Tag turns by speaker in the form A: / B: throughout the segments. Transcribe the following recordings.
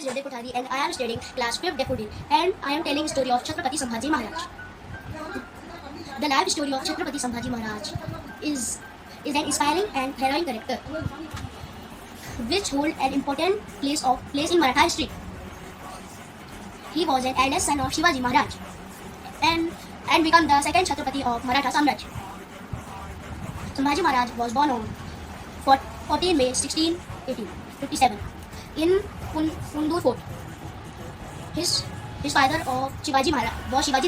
A: is Yodev Kothari and I am studying class 5th Daffodil and I am telling story of Chhatrapati Sambhaji Maharaj. The life story of Chhatrapati Sambhaji Maharaj is an inspiring and heroic character which hold an important place in Maratha history. He was an eldest son of Shivaji Maharaj and became the second Chhatrapati of Maratha Samraj. Sambhaji Maharaj was born on 14 May 1657 in Kundur Fort. His father was Shivaji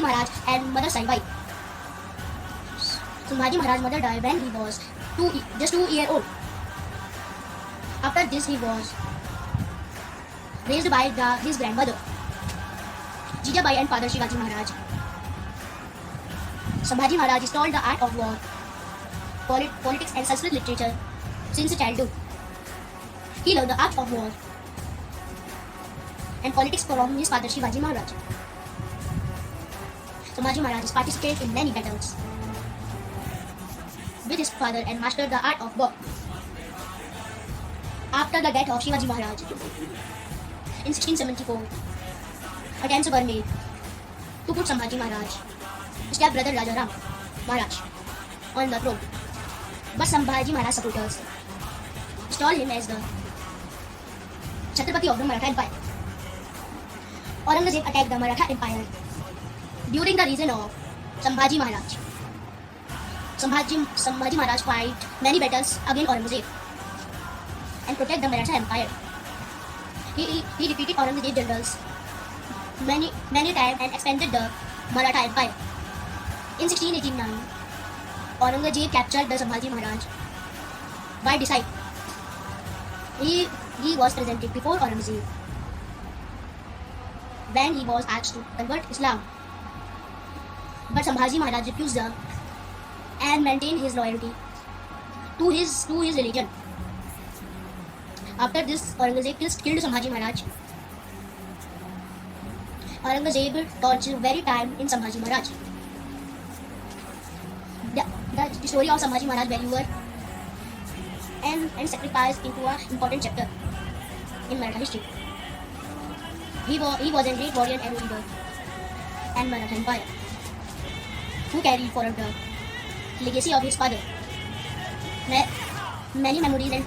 A: Maharaj and mother Saibai. Sambhaji Maharaj's mother died when he was just 2 years old. After this, he was raised by his grandmother Jijabai and father Shivaji Maharaj. Sambhaji Maharaj studied the art of war, politics and Sanskrit literature since childhood. He learned the art of war and politics from his father Shivaji Maharaj. Sambhaji Maharaj participated in many battles with his father and mastered the art of war. After the death of Shivaji Maharaj in 1674, attempts were made to put Sambhaji Maharaj, his step-brother Rajaram Maharaj, on the throne. But Sambhaji Maharaj's supporters installed him as the Chhatrapati of the Maratha Empire. Aurangzeb attacked the Maratha Empire during the reign of Sambhaji Maharaj. Sambhaji Maharaj fought many battles against Aurangzeb and protect the Maratha Empire. He defeated Aurangzeb generals many times and expanded the Maratha Empire. In 1689, Aurangzeb captured the Sambhaji Maharaj by deceit. He was presented before Aurangzeb when he was asked to convert Islam. But Sambhaji Maharaj refused and maintained his loyalty to his religion. After this, Aurangzeb killed Sambhaji Maharaj. Aurangzeb tortured very time in Sambhaji Maharaj. The story of Sambhaji Maharaj value and sacrifice into an important chapter in Maratha history. He was a great warrior and leader and Maratha Empire who carried forward the legacy of his father. Many memories and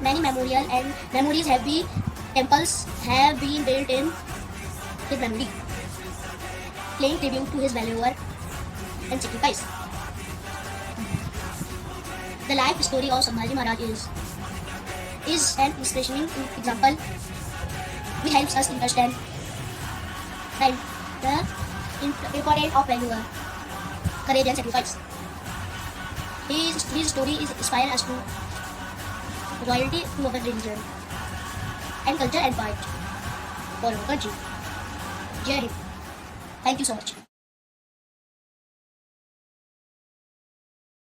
A: many memorial and memories temples have been built in his memory, paying tribute to his valor and sacrifice. The life story of Sambhaji Maharaj is an inspirational example which helps us understand the importance of valor, courage and sacrifice. His story inspires us to loyalty to our religion and culture and fight for our country. Jai Hind. Thank you so much.